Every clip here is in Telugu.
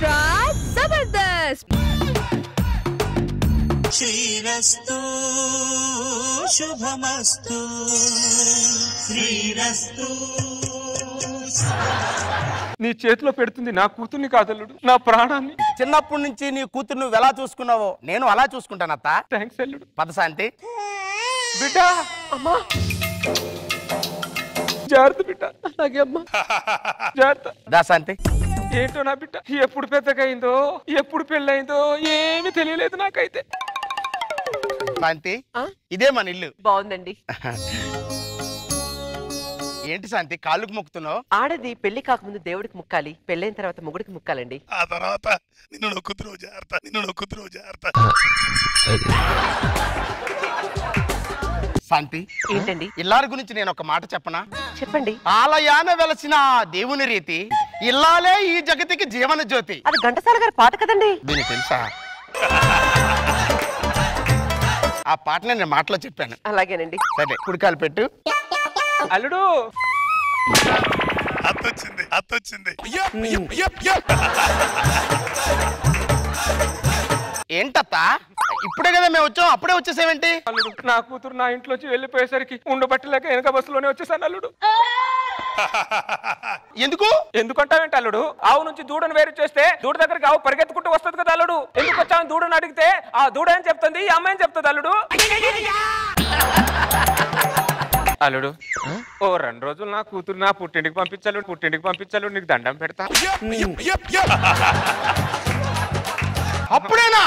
ఎక్స్ట్రా జబర్దస్త్. శ్రీరస్తు శుభమస్తు శ్రీరస్తు. నీ చేతిలో పెడుతుంది నా కూతుర్ని కాదల్లుడు, నా ప్రాణాన్ని. చిన్నప్పటి నుంచి నీ కూతురు నువ్వు ఎలా చూసుకున్నావో నేను అలా చూసుకుంటాను అత్త. థ్యాంక్స్ అల్లుడు. పదశాంతి బిడ్డ అమ్మా జాగ్రత్త బిడ్డ. అలాగే అమ్మా జాగ్రత్త. దాశాంతి ఏంటో నా బిడ్డ ఎప్పుడు పెద్దగా అయిందో ఎప్పుడు పెళ్ళయిందో ఏమీ తెలియలేదు నాకైతే. శాంతి ఇదే మన ఇల్లు. బాగుందండి. ఏంటి శాంతి కాళ్ళకు మొక్కుతున్నావు? ఆడది పెళ్లి కాకముందు దేవుడికి ముక్కాలి, పెళ్ళైన తర్వాత మొగుడికి ముక్కాలండి. ఆ తర్వాత నిన్ను నొక్కుతురు జాగ్రత్త, నిన్ను నొక్కుతురు జాగ్రత్త. శాంతి ఏంటండి? ఇల్లారి గురించి నేను ఒక మాట చెప్పనా? చెప్పండి. ఆలయాన వెలసిన దేవుని రీతి ఇల్లాలే ఈ జగతికి జీవన జ్యోతి. అది ఘంటసాల గారి పాట కదండి. దీనికి తెలుసా? ఆ పాటని నేను మాటలో చెప్పాను. అలాగేనండి. సరే కుడికాలు పెట్టు. అల్లుడు అత్తొచ్చింది అత్తొచ్చింది. ఏంటత్తా ఇప్పుడే కదా మేము వచ్చాం, అప్పుడే వచ్చేసేవేంటి? అల్లుడు నా కూతురు నా ఇంట్లోంచి వెళ్ళిపోయేసరికి ఉండబట్టలేక వెనక బస్సులోనే వచ్చేసాను అల్లుడు. ఎందుకు? ఎందుకంటావేంటి అల్లుడు? ఆవు నుంచి దూడను వేరు చేస్తే దూడ దగ్గరికి ఆవు పరిగెత్తుకుంటూ వస్తుంది కదా అల్లుడు. ఎందుకు వచ్చావు దూడని అడిగితే ఆ దూడ ఏం చెప్తుంది, ఈ అమ్మాయి ఏం చెప్తుంది అల్లుడు. అల్లుడు ఓ 2 రోజులు నా కూతురు నా పుట్టింటికి పంపించాలు నీకు దండం పెడతా. అప్పుడేనా?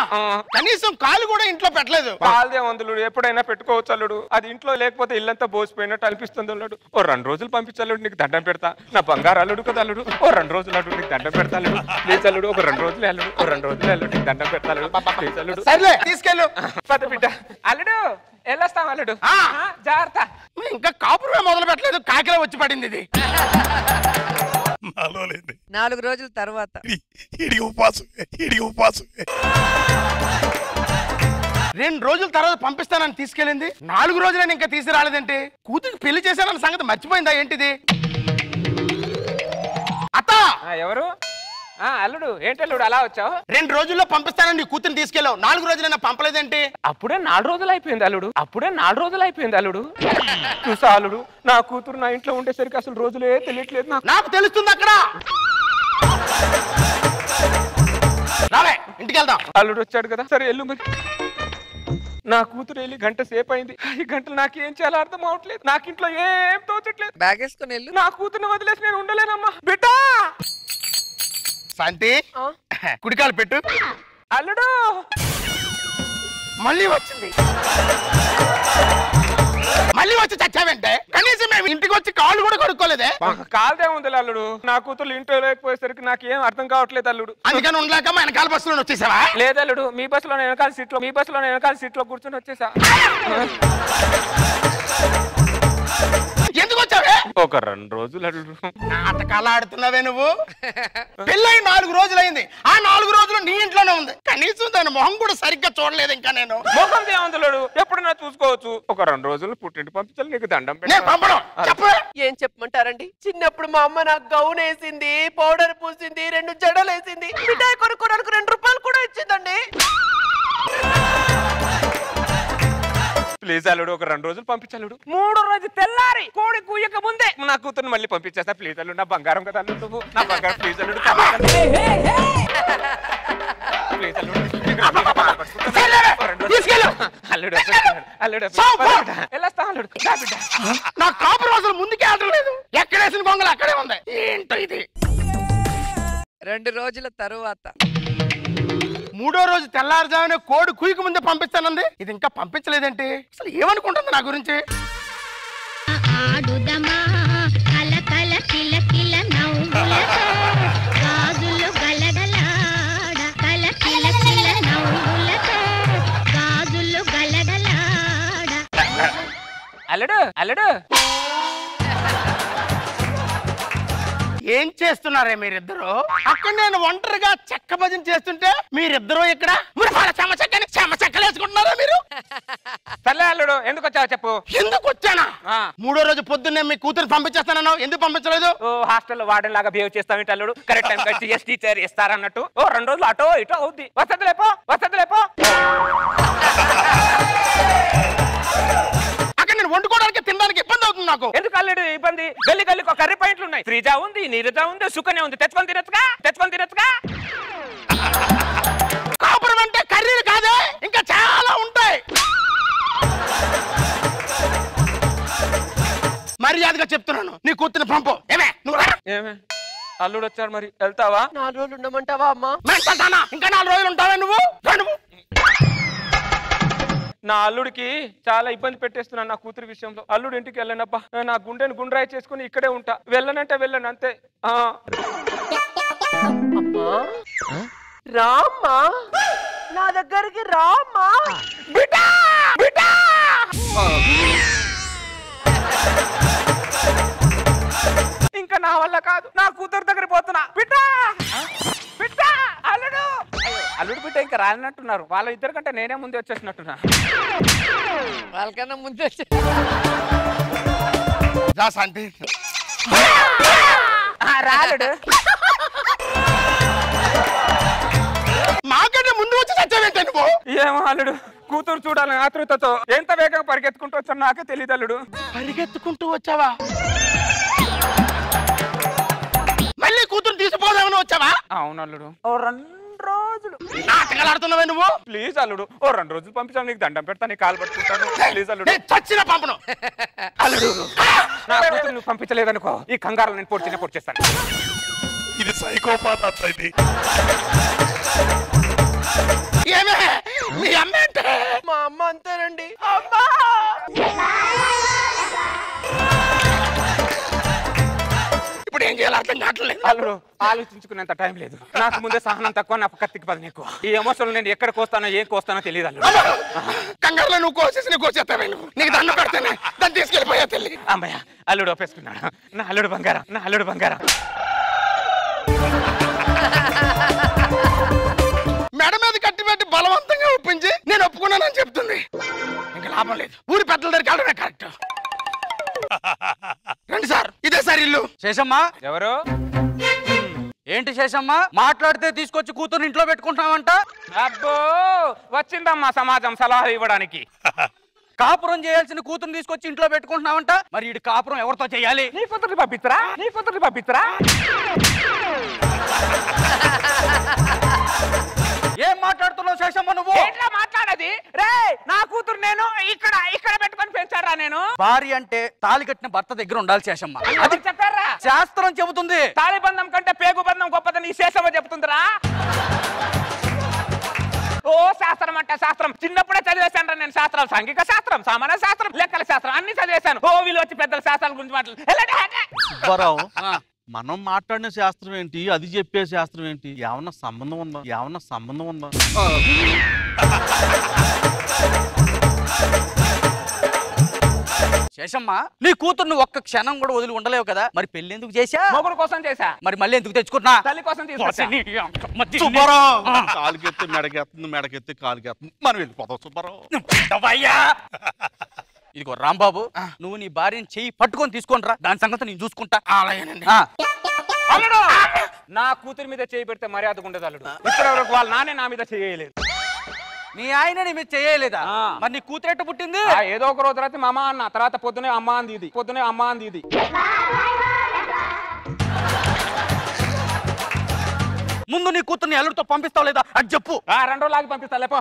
కనీసం కాలు కూడా ఇంట్లో పెట్టలేదు. కాలుదే వందులుడు ఎప్పుడైనా పెట్టుకోవచ్చు అల్లుడు. అది ఇంట్లో లేకపోతే ఇల్లంతా బోసిపోయినట్టు అనిపిస్తుంది అల్లుడు. ఓ 2 రోజులు పంపించాడు నీకు దండం పెడతా. నా బంగారు అల్లుడు కదా అల్లుడు. ఓ 2 రోజులు అల్లుడు నీకు దండం పెడతా అల్లుడు. ప్లీజ్ అల్లుడు ఒక 2 రోజులు అల్లుడు. ఓ 2 రోజులు అల్లుడు నీకు దండం పెడతా అల్లుడు. ప్లీజ్ అల్లుడు. సర్లే తీసుకెళ్ళు. పద బిడ్డ. అల్లుడు వెళ్ళొస్తాం అల్లుడు. జాగ్రత్త. ఇంకా కాపురమే మొదలు పెట్టలేదు, కాకిలో వచ్చి పడింది ఇది. 4 రోజుల తర్వాత ఇడి ఉపవాసం 2 రోజుల తర్వాత పంపిస్తానని తీసుకెళ్ళింది. 4 రోజులని ఇంకా తీసుకురాలేదంటే కూతురికి పెళ్లి చేశానన్న సంగతి మర్చిపోయిందా ఏంటిది? అత్త ఎవరు? అల్లుడు ఏంటి అల్లుడు అలా వచ్చావు? 2 రోజుల్లో పంపిస్తానని నీ కూతురు తీసుకెళ్ళావు, 4 రోజులైనా పంపలేదేంటి? అప్పుడే 4 రోజులు అయిపోయింది అల్లుడు. చూసా అల్లుడు నా కూతురు నా ఇంట్లో ఉండేసరికి అసలు రోజులే తెలియట్లేదు నాకు తెలుస్తుంది అక్కడ. రావే ఇంటికి వెళ్దాం. అల్లుడు వచ్చాడు కదా, సరే వెళ్ళు మరి. నా కూతురు వెళ్ళి 1 గంట సేపు అయింది. ఈ గంటలు నాకు ఏం చేయాలో అర్థం అవట్లేదు. నాకు ఇంట్లో ఏం తోచట్లేదు. బ్యాగ్ వేసుకుని వెళ్ళు. నా కూతురుని వదిలేసి నేను ఉండలేనమ్మా. బిడ్డా శాంతి కుడికాలు పెట్టు. అల్లుడు మళ్ళీ వచ్చింది. మళ్ళీ వచ్చి చచ్చావంటే కనీసం మేము ఇంటికి వచ్చి కాళ్ళు కూడా కొడుకోలేదే. కాదే ఉంది అల్లుడు. నా కూతురు ఇంట్లో లేకపోయేసరికి నాకు ఏం అర్థం కావట్లేదు అల్లుడు. అందుకని ఉండలేక మా వెనకాల బస్సులో వచ్చేసావా? లేదల్లుడు మీ బస్సులో వెనకాల సీట్లో కూర్చొని వచ్చేసా. ఎందుకు వచ్చావే? ఒక 2 రోజులు అల్లుడు. నాటకాలు ఆడుతున్నావే నువ్వు. పెళ్ళై 4 రోజులైంది. ఆ 4 రోజులు నీ ఇంట్లోనే ఉంది. కనీసం దాని మొహం కూడా సరిగ్గా చూడలేదు ఇంకా నేను. మొహం ఏమందులోడు ఎప్పుడైనా చూసుకోవచ్చు. ఒక 2 రోజులు పుట్టింటి పంపించాలి నీకు దండం ఏం చెప్పమంటారండి? చిన్నప్పుడు మా అమ్మ నాకు గౌన్ వేసింది, పౌడర్ పూసింది, 2 జడలు వేసింది, మిఠాయి కొనుక్కోడానికి 2 రూపాయలు కూడా ఇచ్చిందండి. ప్లీజ్ అల్లుడు ఒక 2 రోజులు పంపించాడు. 3వ రోజు తెల్లారి కోడి కూయక ముందే నా కూతురు మళ్ళీ పంపించేస్తా. ప్లీజ్ అల్లుడు నా బంగారం కదా అల్లుడు నువ్వు. నా బంగారం ప్లీజ్ అల్లుడు. ప్లీజ్ అల్లుడు అల్లుడు వెళ్ళొస్తా అల్లుడు. నా కాపు రోజులు ముందుకే ఆడలేదు. ఎక్కడేసిన గొంగలు అక్కడే ఉంది. ఏంటో ఇది. 2 రోజుల తరువాత 3వ రోజు తెల్లారుజామునే కోడి కుయ్యకు ముందే పంపిస్తానంది. ఇది ఇంకా పంపించలేదంటే అసలు ఏమనుకుంటుంది నా గురించి? అల్లుడు అల్లుడు ఏం చేస్తున్నారే మీరిద్దరు? అక్కడ నేను ఒంటరిగా చెక్క భజన చేస్తుంటే మీరిద్దరు ఇక్కడ చెక్కలేసుకుంటున్నారా మీరు? సర్లే అల్లుడు ఎందుకు వచ్చావు చెప్పు. ఎందుకు వచ్చానా? మూడో రోజు పొద్దున్నే మీ కూతురు పంపించేస్తానన్నావు, ఎందుకు పంపించలేదు? హాస్టల్లో వార్డెన్ లాగా బిహేవ్ చేస్తావు అల్లుడు. కరెక్ట్ టైం టీఎస్ టీచర్ ఇస్తారన్నట్టు 2 రోజులు అటో ఇటో అవుద్ది. వస్తలేపో. అక్కడ నేను వండుకోవడానికి తినడానికి ఇబ్బంది అవుతుంది నాకు. ఎందుకు అల్లుడు ఇబ్బంది? గల్లికి ఒక కర్రీ పాయింట్లు ఉన్నాయి. శ్రీజ ఉంది, నీరజ ఉంది, సుకన్య ఉంది. తెచ్చుకొని తినచ్చుగా. కాపురం అంటే కర్రీలు కాదే, ఇంకా చాలా ఉంటాయి. మర్యాదగా చెప్తున్నాను, నీ కూతురు పంపు. ఏమే అల్లుడు వచ్చారు మరి వెళ్తావా? 4 రోజులు ఉండమంటావా అమ్మా? ఇంకా 4 రోజులు ఉంటావా నువ్వు? నా అల్లుడికి చాలా ఇబ్బంది పెట్టేస్తున్నాను నా కూతురు విషయంలో. అల్లుడు ఇంటికి వెళ్ళనబ్బా, నా గుండెని గుండ్రాయి చేసుకుని ఇక్కడే ఉంటా. వెళ్ళనంటే వెళ్ళను అంతే. అమ్మా రామ్మా, నా దగ్గరికి రామ్మా. బిడ్డా ఇంకా నా వల్ల కాదు, నా కూతురు దగ్గర పోతున్నా. బిడ్డా అల్లుడు బిడ్డ ఇంకా రాలినట్టున్నారు. వాళ్ళ ఇద్దరు కంటే నేనే ముందే వచ్చేసినట్టున్నా. వాళ్ళకన్నా ముందే రాలుడు మాకంటే ముందు వచ్చి చచ్చావేంటే నువ్వు? ఏమో అల్లుడు, కూతురు చూడాలని ఆతృతతో ఎంత వేగంగా పరిగెత్తుకుంటూ వచ్చాను నాకే తెలియదు అల్లుడు. పరిగెత్తుకుంటూ వచ్చావా? మళ్ళీ కూతురు తీసుకుపోదామని వచ్చావా? అవును అల్లుడు. 2 రోజులు నాటకాలాడుతున్నావే నువ్వు? ప్లీజ్ అల్లుడు, 2 రోజులు పంపించాను. నీకు దండం పెడతా, నీ కాలు పట్టుకుంటాను. ప్లీజ్ అల్లుడు. చచ్చిన పంపను. అల్లుడు నా కూతురు నువ్వు పంపించలేదనుకో, ఈ కంగారు నేను పొడి చేస్తాను. ఇది సైకోపాత్ అత్త. ఇది ఏమే మీ అమ్మ అంటే? మా అమ్మ అంతేనండి. ఇప్పుడు ఏం చేయాలి అర్థం కావట్లేదు. అల్లుడు ఆలోచించుకునేంత టైం లేదు నాకు. ముందే సహనం తక్కువ, నా కత్తికి పదని ఎక్కువ. ఈ ఎమోషన్లు నేను ఎక్కడ కోస్తానో ఏం కోస్తానో తెలియదు అల్లుడు. కంగారులో నువ్వు కోసేసి నువ్వు కోసేస్తావే నువ్వు. నీకు దండం పెడతానే, దాన్ని తీసుకెళ్ళిపోయా తల్లి. అమ్మయ్య అల్లుడు ఒప్పేసుకున్నాడు. నా అల్లుడు బంగారం. మెడ మీద కట్టి పెట్టి బలవంతంగా ఒప్పించి నేను ఒప్పుకున్నానని చెప్తుంది. ఇంకా లాభం లేదు, ఊరి పెద్దల దగ్గరికి వెళ్ళడమే కరెక్ట్. రండి సార్, ఇదే సార్ ఇల్లు. శేషమ్మా. ఎవరు? ఏంటి శేషమ్మా, మాట్లాడితే తీసుకొచ్చి కూతురు ఇంట్లో పెట్టుకుంటున్నావంట? అబ్బో వచ్చిందమ్మా సమాజం సలహా ఇవ్వడానికి. కాపురం చేయాల్సిన కూతురు తీసుకొచ్చి ఇంట్లో పెట్టుకుంటున్నావంట. మరి ఈ కాపురం ఎవరితో చేయాలి? నీ కూతురు పంపిస్తారా? ఏం మాట్లాడుతున్నావు శేషమ్మ నువ్వు? ఏంట్రా మాట్లాడేది? రే నా కూతురు నేను ఇక్కడ పెట్టుకొని పెంచారా నేను? భార్య అంటే తాళి కట్టిన భర్త దగ్గర ఉండాలి శేషమ్మ. అది చెప్పారా? శాస్త్రం చెబుతుంది. తాళి బంధం కంటే పేగు బంధం గొప్పదని ఈ శేషమ్మ చెప్తుందిరా. ఓ శాస్త్రం అంటే శాస్త్రం చిన్నప్పుడే చదివేశాను నేను. శాస్త్రాలు, సాంఘిక శాస్త్రం, సామాన్య శాస్త్రం, లెక్కల శాస్త్రం అన్ని చదివేశాను. ఓ వీళ్ళు వచ్చి పెద్దల శాస్త్రాల గురించి సుబ్బారావు, మనం మాట్లాడిన శాస్త్రం ఏంటి, అది చెప్పే శాస్త్రం ఏంటి? ఏమన్నా సంబంధం ఉందా? శేషమ్మ, నీ కూతుర్ని ఒక్క క్షణం కూడా వదిలి ఉండలేవు కదా. మరి పెళ్లి ఎందుకు చేశా? మొగుడు కోసం చేశా. మరి మళ్ళీ ఎందుకు తెచ్చుకున్నా? తల్లి కోసం తీసుకొచ్చా. సుబ్బారావు, కాలుకెత్తి మెడకెత్తి కాలుకెత్తుంది. మనం వెళ్ళిపోతాం సుబ్బారావు. ఇదిగో రాంబాబు, నువ్వు నీ భార్యని చెయ్యి పట్టుకొని తీసుకొని రా, దాని సంగతి నేను చూసుకుంటా. అలాగేనండి. అల్లుడు నా కూతురి మీద చేయి పెడితే మర్యాదగా ఉండదు అల్లుడు. ఇప్పటివరకు వాళ్ళ నాన్నే నా మీద చేయలేదు. నీ ఆయన నీ మీద చేయలేదా? మరి నీ కూతురు ఎట్ట పుట్టింది? ఏదో ఒక రోజు రాత్రి మామ అన్న, తర్వాత పొద్దునే అమ్మ అంది ఇది. ముందు నీ కూతుర్ని అల్లుడితో పంపిస్తావు లేదా అది చెప్పు. 2 రోజులు ఆగి పంపిస్తా లేపో.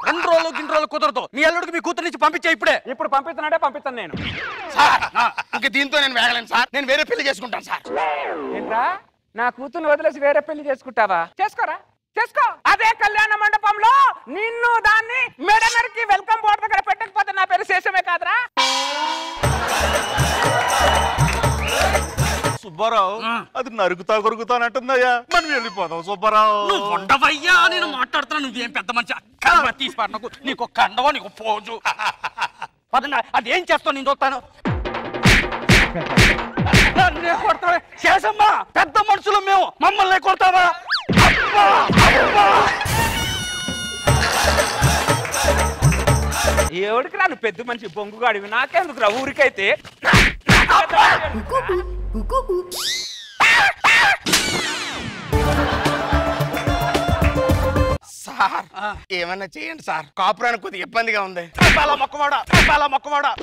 2 రోజులు 2 రోజులు కుదరదు. నీ అల్లుడికి మీ కూతురు నుంచి పంపించే ఇప్పుడే. ఇప్పుడు పంపిస్తాను నేను. సార్ ఇంక దీంతో నేను వేగలేను సార్, నేను వేరే పెళ్లి చేసుకుంటాను సార్. ఏంట్రా నా కూతుర్ని వదిలేసి వేరే పెళ్లి చేసుకుంటావా? చేసుకో. అదే కళ్యాణ మండపంలో నిన్ను దాన్ని మెడ నరికి వెల్కమ్ బోర్డు దగ్గర పెట్టకపోతే నా పేరు శేషమే కాదురా. సుబ్బారావు, అది నరుకుతానంటుందయ్యా. మనం వెళ్ళిపోదాం సుబ్బారావు. నువ్వు ఉండవయ్యా, నేను మాట్లాడుతున్నా. నువ్వేం పెద్ద మనిషి తీసి పడకు. నీకు కండవా, నీకు పోజు. అదేం చేస్తావు నేను చూస్తాను. శేషమ్మ పెద్ద మనుషులు మేము మమ్మల్ని కొడతావా ఎవడికి రాను పెద్ద మనిషి బొంగుగాడివి నాకెందుకు రా ఊరికైతే సార్ ఏమన్నా చేయండి సార్, కాపురానికి కొద్దిగా ఇబ్బందిగా ఉంది. మొక్కవాడా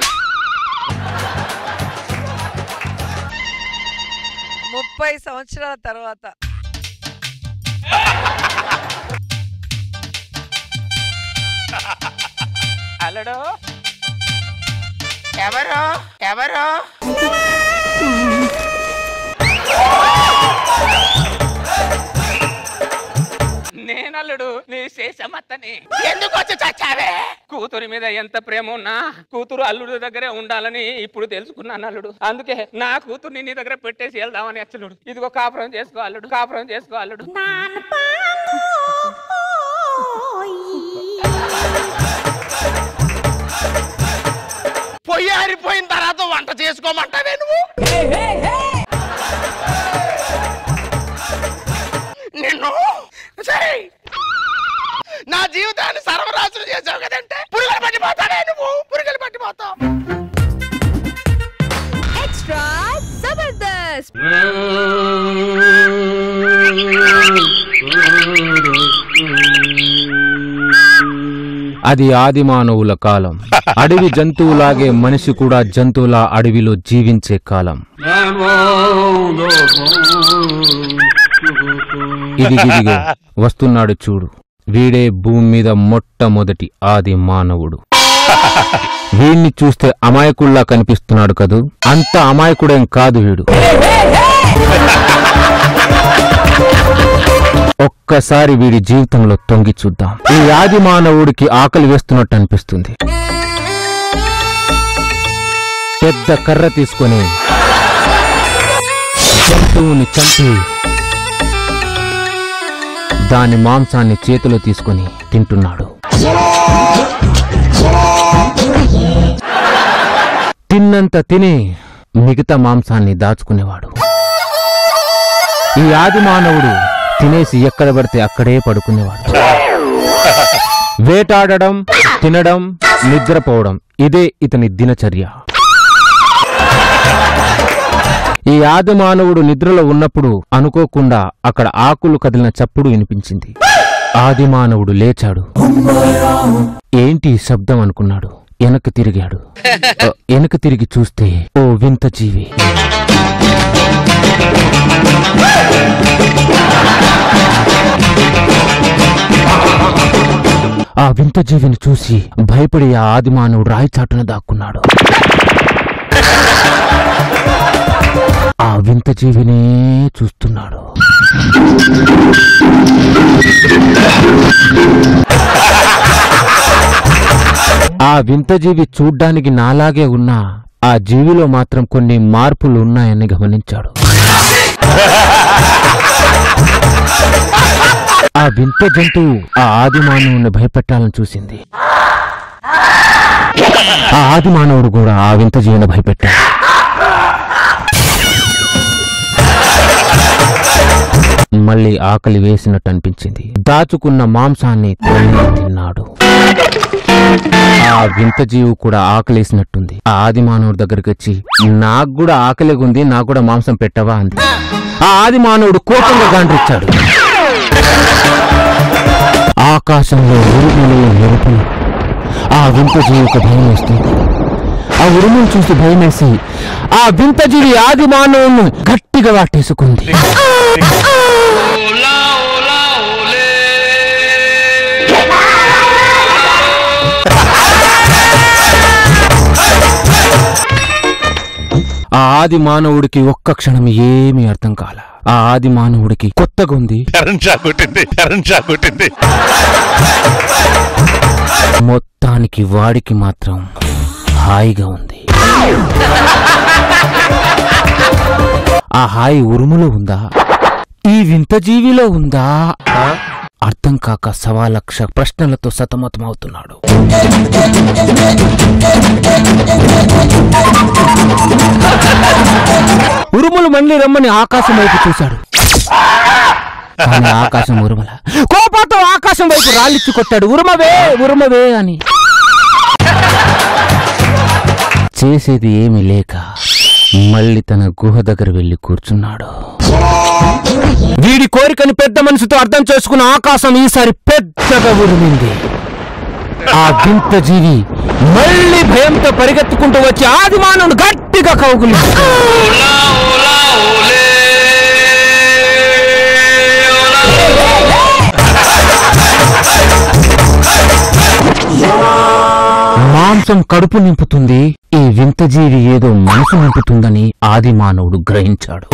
30 సంవత్సరాల తర్వాత అల్లడు ఎవరు ఎవరు నేనల్లుడు నీ శేషమత్తని. ఎందుకు వచ్చి చచ్చావే? కూతురి మీద ఎంత ప్రేమ ఉన్నా కూతురు అల్లుడి దగ్గరే ఉండాలని ఇప్పుడు తెలుసుకున్నాను అల్లుడు. అందుకే నా కూతుర్ని నీ దగ్గర పెట్టేసి వెళ్దామని అచ్చలుడు. ఇదిగో కాపురం చేసుకో అల్లుడు, కాపురం చేసుకో అల్లుడు. పొయ్యి ఆరిపోయిన తర్వాత వంట చేసుకోమంటావే నువ్వు? నిన్ను నా జీవితాన్ని సర్వనాశనం చేసావు కదంటే పురుగులు పట్టిపోతావే నువ్వు, పురుగులు పట్టిపోతావు. ఎక్స్ట్రా జబర్దస్త్. అది ఆదిమానవుల కాలం. అడవి జంతువులాగే మనిషి కూడా జంతువుల అడవిలో జీవించే కాలం. ఇదిగిదిగో వస్తున్నాడు చూడు, వీడే భూమి మీద మొట్టమొదటి ఆది మానవుడు. వీణ్ణి చూస్తే అమాయకుల్లా కనిపిస్తున్నాడు కదూ, అంత అమాయకుడేం కాదు వీడు. ఒక్కసారి వీడి జీవితంలో తొంగి చూద్దాం. ఈ ఆది మానవుడికి ఆకలి వేస్తున్నట్టు అనిపిస్తుంది. పెద్ద కర్ర తీసుకొని జంతువుని చంపి దాని మాంసాన్ని చేతిలో తీసుకొని తింటున్నాడు. తిన్నంత తిని మిగతా మాంసాన్ని దాచుకునేవాడు. ఈ ఆది మానవుడు తినేసి ఎక్కడ పడితే అక్కడే పడుకునేవాడు. వేటాడడం, తినడం, నిద్రపోవడం ఇదే ఇతని దినచర్య. ఈ ఆది మానవుడు నిద్రలో ఉన్నప్పుడు అనుకోకుండా అక్కడ ఆకులు కదిలిన చప్పుడు వినిపించింది. ఆది మానవుడు లేచాడు. ఏంటి శబ్దం అనుకున్నాడు. వెనక్కి తిరిగాడు. వెనక్కి తిరిగి చూస్తే ఓ వింత జీవి. ఆ వింత జీవిని చూసి భయపడి ఆ ఆది మానవుడు రాయి చాటున దాక్కున్నాడు. ఆ వింత జీవినే చూస్తున్నాడు. ఆ వింత జీవి చూడ్డానికి నాలాగే ఉన్నా ఆ జీవిలో మాత్రం కొన్ని మార్పులు ఉన్నాయని గమనించాడు. ఆ వింత జంతువు ఆ ఆది మానవుని భయపెట్టాలని చూసింది. ఆ ఆది మానవుడు కూడా ఆ వింత జీవిని భయపెట్టాడు. మళ్ళీ ఆకలి వేసినట్టు అనిపించింది. దాచుకున్న మాంసాన్ని తిన్నాడు. ఆ వింత జీవి కూడా ఆకలేసినట్టుంది. ఆ ఆది మానవుడి దగ్గరికి వచ్చి నాకు కూడా ఆకలిగా ఉంది, నాకు కూడా మాంసం పెట్టవా అంది. ఆ ఆది మానవుడు కోపంగా గాండ్రిచ్చాడు. ఆకాశంలో ఉరుములు మెరుపులు. ఆ వింత జీవికి భయం వేస్తుంది. ఆ ఉరుములు చూసి భయమేసి ఆ వింత జీవి ఆది మానవుని గట్టిగా వాటేసుకుంది. ఆ ఆది మానవుడికి ఒక్క క్షణం ఏమీ అర్థం కాల. ఆ ఆది మానవుడికి కొత్తగా ఉంది. మొత్తానికి వాడికి మాత్రం హాయిగా ఉంది. ఆ హాయి ఉరుములో ఉందా, ఈ వింత జీవిలో ఉందా అర్థం కాక 1,00,000 ప్రశ్నలతో సతమతమవుతున్నాడు. ఉరుములు మళ్ళీ రమ్మని ఆకాశం వైపు చూశాడు. కానీ ఆకాశం ఉరుమల. కోపంతో ఆకాశం వైపు రాళ్ళిచ్చి కొట్టాడు. ఉరుమవే ఉరుమవే అని. చేసేది ఏమీ లేక మళ్ళీ తన గుహ దగ్గర వెళ్లి కూర్చున్నాడు. వీడి కోరికని పెద్ద మనసుతో అర్థం చేసుకున్న ఆకాశం ఈసారి పెద్దగా ఉరిమింది. ఆ వింత జీవి మళ్ళీ భయంతో పరిగెత్తుకుంటూ వచ్చి ఆదిమానవుడు గట్టిగా కౌగులించాడు. మాంసం కడుపు నింపుతుంది, ఈ వింత జీవి ఏదో మనసు నింపుతుందని ఆదిమానవుడు గ్రహించాడు.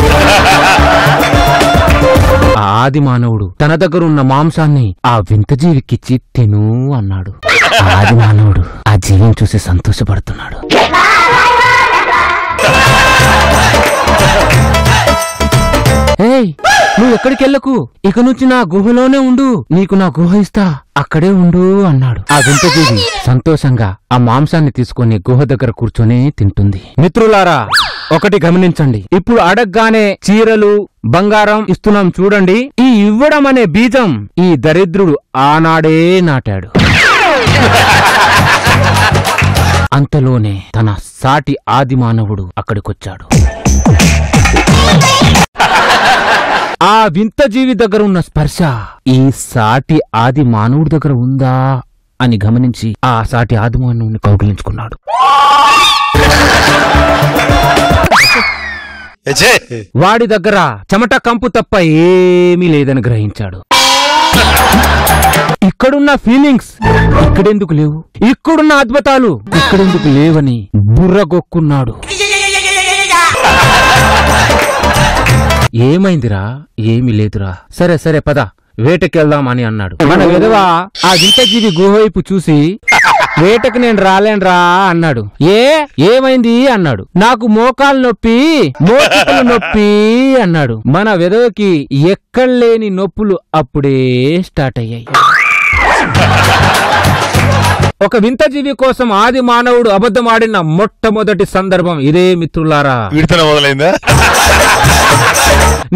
ఆ ఆదిమానవుడు తన దగ్గరున్న మాంసాన్ని ఆ వింత జీవికిచ్చి తిను అన్నాడు. ఆదిమానవుడు ఆ జీవిని చూసి సంతోషపడుతున్నాడు. ఏయ్, నువ్వు ఎక్కడికెళ్ళకు, ఇక నుంచి నా గుహలోనే ఉండు, నీకు నా గుహ ఇస్తా, అక్కడే ఉండు అన్నాడు. ఆ వింత జీవి సంతోషంగా ఆ మాంసాన్ని తీసుకుని గుహ దగ్గర కూర్చొని తింటుంది. మిత్రులారా, ఒకటి గమనించండి. ఇప్పుడు అడగ్గానే చీరలు బంగారం ఇస్తున్నాం చూడండి. ఈ ఇవ్వడం అనే బీజం ఈ దరిద్రుడు ఆనాడే నాటాడు. అంతలోనే తన సాటి ఆదిమానవుడు అక్కడికొచ్చాడు. ఆ వింత జీవి దగ్గర ఉన్న స్పర్శ ఈ సాటి ఆది మానవుడి దగ్గర ఉందా అని గమనించి ఆ సాటి ఆది మానవుడిని కౌగిలించుకున్నాడు. వాడి దగ్గర చెమట కంపు తప్ప ఏమీ లేదని గ్రహించాడు. ఇక్కడున్న ఫీలింగ్స్ ఇక్కడెందుకు లేవు, ఇక్కడున్న అద్భుతాలు ఇక్కడెందుకు లేవని బుర్రగొక్కున్నాడు. ఏమైందిరా? ఏమి లేదురా. సరే సరే పద వేటకెళ్దాం అని అన్నాడు. మన విధవ ఆ వింత జీవి గుహ వైపు చూసి వేటకు నేను రాలేనురా అన్నాడు. ఏమైంది అన్నాడు. నాకు మోకాలు నొప్పి, మోచికలు నొప్పి అన్నాడు. మన విధవకి ఎక్కడలేని నొప్పులు అప్పుడే స్టార్ట్ అయ్యాయి. ఒక వింత జీవి కోసం ఆది మానవుడు అబద్ధమాడిన మొట్టమొదటి సందర్భం ఇదే మిత్రులారా. మొదలైందా?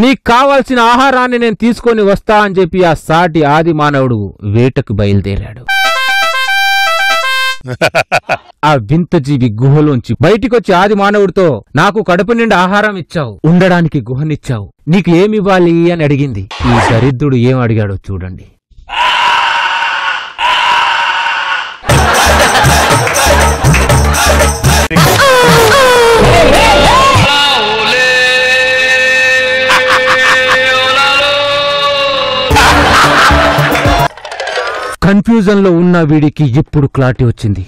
నీకు కావాల్సిన ఆహారాన్ని నేను తీసుకొని వస్తా అని చెప్పి ఆ సాటి ఆది మానవుడు వేటకు బయలుదేరాడు. ఆ వింత జీవి గుహలోంచి బయటికొచ్చి ఆది మానవుడితో, నాకు కడుపు నిండా ఆహారం ఇచ్చావు, ఉండడానికి గుహనిచ్చావు, నీకు ఏమివ్వాలి అని అడిగింది. ఈ దరిద్రుడు ఏం అడిగాడో చూడండి. కన్ఫ్యూజన్ లో ఉన్న వీడికి ఇప్పుడు క్లారిటీ వచ్చింది.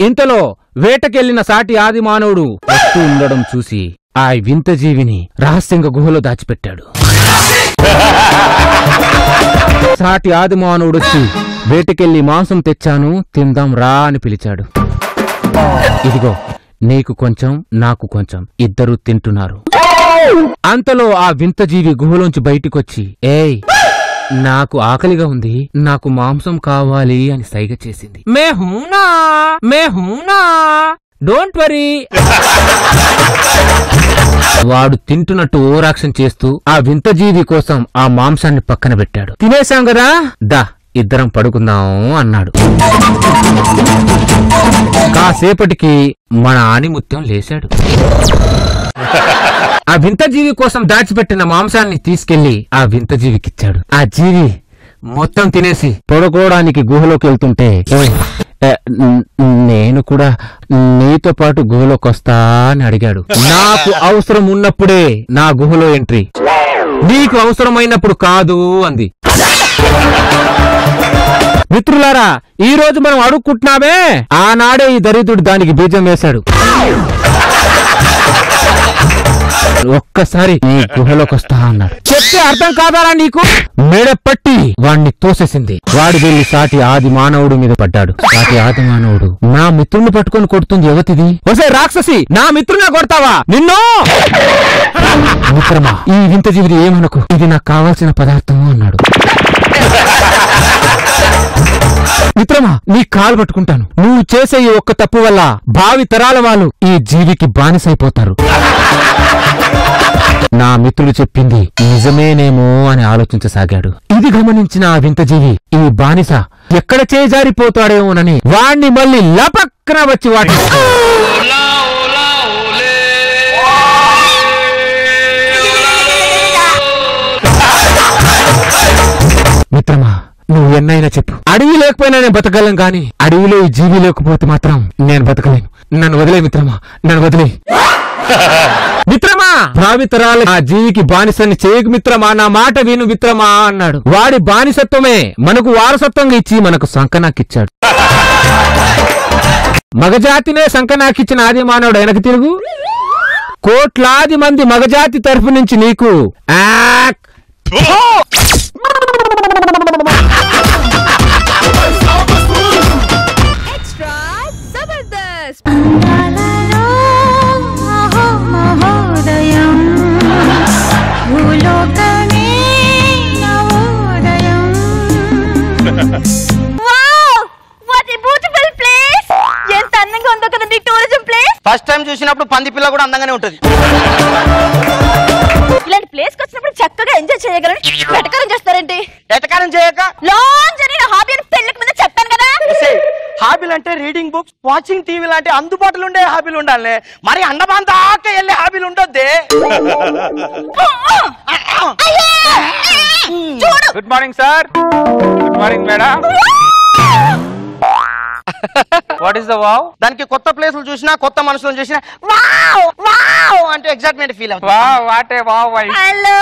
ఇంతలో వేటకెళ్లిన సాటి ఆది మానవుడు వస్తూ ఉండడం చూసి ఆ వింత జీవిని రహస్యంగా గుహలో దాచిపెట్టాడు. సాటి ఆది మానవుడు వచ్చి, వేటకెళ్లి మాంసం తెచ్చాను, తిందాం రా అని పిలిచాడు. ఇదిగో నీకు కొంచెం, నాకు కొంచెం, ఇద్దరూ తింటున్నారు. అంతలో ఆ వింత జీవి గుహలోంచి బయటికొచ్చి, ఏయ్ నాకు ఆకలిగా ఉంది, నాకు మాంసం కావాలి అని సైగ చేసింది. మే హూనా డోంట్ వరీ. వాడు తింటున్నట్టు ఓరాక్షన్ చేస్తూ ఆ వింత జీవి కోసం ఆ మాంసాన్ని పక్కన పెట్టాడు. తినేశాం కదా, దా ఇద్దరం పడుకుందాం అన్నాడు. కాసేపటికి మన ఆనిముత్యం లేచాడు. ఆ వింత జీవి కోసం దాచిపెట్టిన మాంసాన్ని తీసుకెళ్లి ఆ వింత జీవికిచ్చాడు. ఆ జీవి మొత్తం తినేసి పడుకోవడానికి గుహలోకి వెళ్తుంటే, నేను కూడా నీతో పాటు గుహలోకి వస్తా అని అడిగాడు. నాకు అవసరం ఉన్నప్పుడే నా గుహలో ఎంట్రీ, నీకు అవసరమైనప్పుడు కాదు అంది. మిత్రులారా, ఈ రోజు మనం అడుక్కుంటున్నామే, ఆనాడే ఈ దరిద్రుడు దానికి బీజం వేశాడు. ఒక్కసారి నీ గుహలోకి వస్తా అన్నాడు. చెప్తే అర్థం కాదారా నీకు? మెడపట్టి వాణ్ణి తోసేసింది. వాడు వెళ్లి సాటి ఆది మానవుడు మీద పడ్డాడు. సాటి ఆది మానవుడు, నా మిత్రుణ్ణి పట్టుకొని కొడుతుంది ఎవతిది? ఒసే రాక్షసి, నా మిత్రునే కొడతావా నిన్ను? మిత్రమా, ఈ వింత జీవిది ఏమనుకో, ఇది నాకు కావాల్సిన పదార్థము అన్నాడు. మిత్రమా, నీ కాలు పట్టుకుంటాను, నువ్వు చేసే ఈ ఒక్క తప్పు వల్ల భావి తరాల వాళ్ళు ఈ జీవికి బానిసైపోతారు. నా మిత్రుడు చెప్పింది నిజమేనేమో అని ఆలోచించసాగాడు. ఇది గమనించిన ఆ వింతజీవి ఈ బానిస ఎక్కడ చేజారిపోతాడేమోనని వాణ్ణి మళ్ళీ లపక్కన వచ్చి వాటి మిత్రమా, నువ్వు ఎన్నైనా చెప్పు. అడవి లేకపోయినా నేను బతకగలను గాని అడవిలో ఈ జీవి లేకపోతే మాత్రం నేను బతకలేను. నన్ను వదిలే మిత్రమా, నన్ను వదిలే. మిత్రమా, భావితరాల ఆ జీవికి బానిసని చేయకు మిత్రమా, నా మాట విను మిత్రమా అన్నాడు. వాడి బానిసత్వమే మనకు వారసత్వంగా ఇచ్చి మనకు సంకనాకిచ్చాడు. మగజాతినే సంకనాకిచ్చిన ఆది మానవుడు వెనక్కి తిరుగు. కోట్లాది మంది మగజాతి తరఫు నుంచి నీకు Extra Zabardast. ఫస్ట్ టైం చూసినప్పుడు పంది పిల్ల కూడా అందంగానే ఉంటది. ఇలాంటి ప్లేస్ కి వచ్చినప్పుడు చక్కగా ఎంజాయ్ చేయగలని వెటకారం చేస్తారేంటి? ఎటకారం చేయక లాంజ్ అని నా హాబీ అని పెళ్ళికి ముందు చెప్పాను కదా. హాబీలు అంటే రీడింగ్ బుక్స్, వాచింగ్ టీవీ లాంటి అందుబాటులో ఉండే హాబీలు ఉండాలి. మరి అండమాన్ దాకా వెళ్ళే హాబీలు ఉండొద్దే. Good morning sir. Good morning madam. What is the wow? దానికి కొత్త ప్లేసులు చూసినా కొత్త మనుషులను చూసినా వావ్ వావ్ అంటే ఎగ్జైట్మెంట్ ఫీల్ అవుతుంది. Wow what a wow why. Hello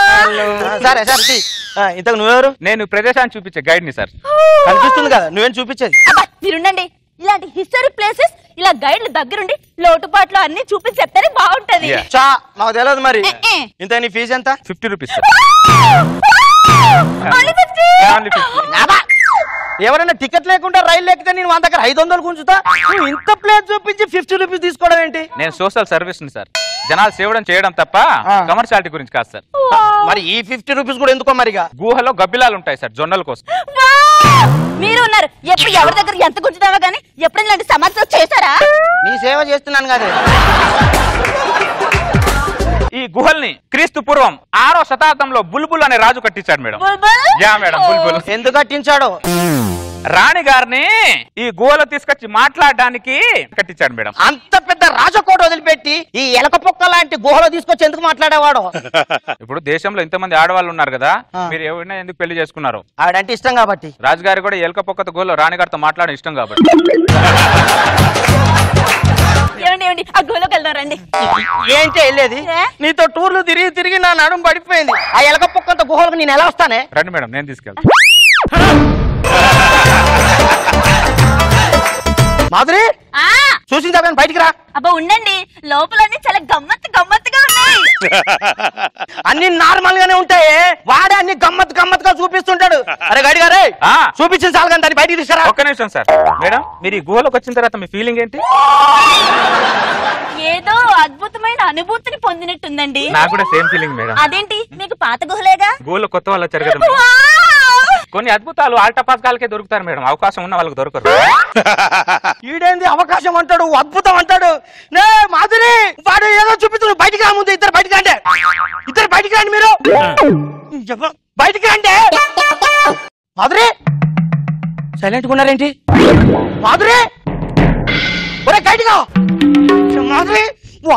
సరే సరే ఇంతకు నువ్వెవరు? నేను ప్రదేశాన్ని చూపించే గైడ్ ని సార్. కనిపిస్తుంది కదా, నువ్వేం చూపించేది? మీరుండండి. ఇలాంటి హిస్టారిక్ ప్లేసెస్ ఇలా గైడ్ల దగ్గరుండి లోటుపాట్లు అన్ని చూపించి చెప్తారే బాగుంటది. చా నాకు తెలియదు మరి. ఇంత నీ ఫీజు ఎంత? 50 రూపీస్. ఎవరైనా టికెట్ లేకుండా రైలు ఎక్కితే నేను మన దగ్గర 500 గుంజుతా. నువ్వు ఇంత ప్లేస్ చూపించి 50 రూపీస్ తీసుకోవడం ఏంటి? నేను సోషల్ సర్వీస్ ని సార్. జనాలు సేవడం చేయడం తప్ప కమర్షియాలిటీ గురించి కాదు సార్. మరి ఈ 50 రూపీస్ కూడా ఎందుకో మరిగా? గుహలో గబ్బిలాలు ఉంటాయి సార్, జొన్నల కోసం. మీరు ఉన్నారు. ఎప్పుడు ఎవరి దగ్గర ఎంత గుంజుతావా గానీ ఎప్పుడైనా ఇలాంటి సమస్య చేశారా? నీ సేవ చేస్తున్నాను కదా. ఈ గుహల్ని క్రీస్తు పూర్వం 6వ శతాబ్దంలో బుల్బుల్ అనే రాజు కట్టించాడు మేడం. యా మేడం, బుల్బుల్. ఎందుకు కట్టించాడు? రాణి గారిని ఈ గుహలో తీసుకొచ్చి మాట్లాడడానికి కట్టించాడు మేడం. అంత పెద్ద రాజకోట వదిలిపెట్టి ఈ ఎలక పొక్క లాంటి గుహలో తీసుకొచ్చి ఎందుకు మాట్లాడేవాడు? ఇప్పుడు దేశంలో ఇంతమంది ఆడవాళ్ళు ఉన్నారు కదా, మీరు ఎవరైనా ఎందుకు పెళ్లి చేసుకున్నారు? ఆవిడంటే ఇష్టం కాబట్టి. రాజుగారి కూడా ఎలక పొక్కతో గుహలో రాణిగారితో మాట్లాడడం ఇష్టం కాబట్టి. ఏమండి ఆ గుహలోకి వెళ్దారండి. ఏంటి వెళ్ళేది? నీతో టూర్లు తిరిగి తిరిగి నా నడుము పడిపోయింది. ఆ ఎలక పొక్కంత గుహలకు నేను ఎలా వస్తానే? రండి మేడం, నేను తీసుకెళ్తాను. మాధురి చూసిందా బయటికి రా. అబ్బా ఉండండి, లోపలన్నీ చాలా గమ్మత్తుగా ఉన్నాయి. అన్ని నార్మల్ గానే ఉంటాయి, వాడే అన్ని గమ్మత్తుగా చూపిస్తుంటాడు. అరే గడి గారే చూపించింది చాలు కానీ దాన్ని బయటికి తీసుకురా. ఒక్క నిమిషం సార్. మేడం, మీరు ఈ గుహలోకి వచ్చిన తర్వాత మీ ఫీలింగ్ ఏంటి? ఏదో అద్భుతమైన అనుభూతిని పొందినట్టుందండి. నాకు కూడా సేమ్ ఫీలింగ్ మేడం. అదేంటి, మీకు పాత గుహలేగా? గుహలో కొత్త వాళ్ళు వచ్చారు కదా. కొన్ని అద్భుతాలు ఆల్టపాస్కాలకే దొరుకుతారు మేడం, అవకాశం ఉన్న వాళ్ళకి దొరకరు. ఈడేంది అవకాశం అంటాడు, అద్భుతం అంటాడు. నే మాధురి, వాడు ఏదో చూపిస్తున్నాడు. బయటికి రా ముందు. ఇద్దరు బయటికి రండి. ఇద్దరు బయటికి రండి. మీరు బయటికి రండి. మాధురి సైలెంట్ గా ఉన్నారేంటి? మాధురి ఒరే బయటిగా. మాధురి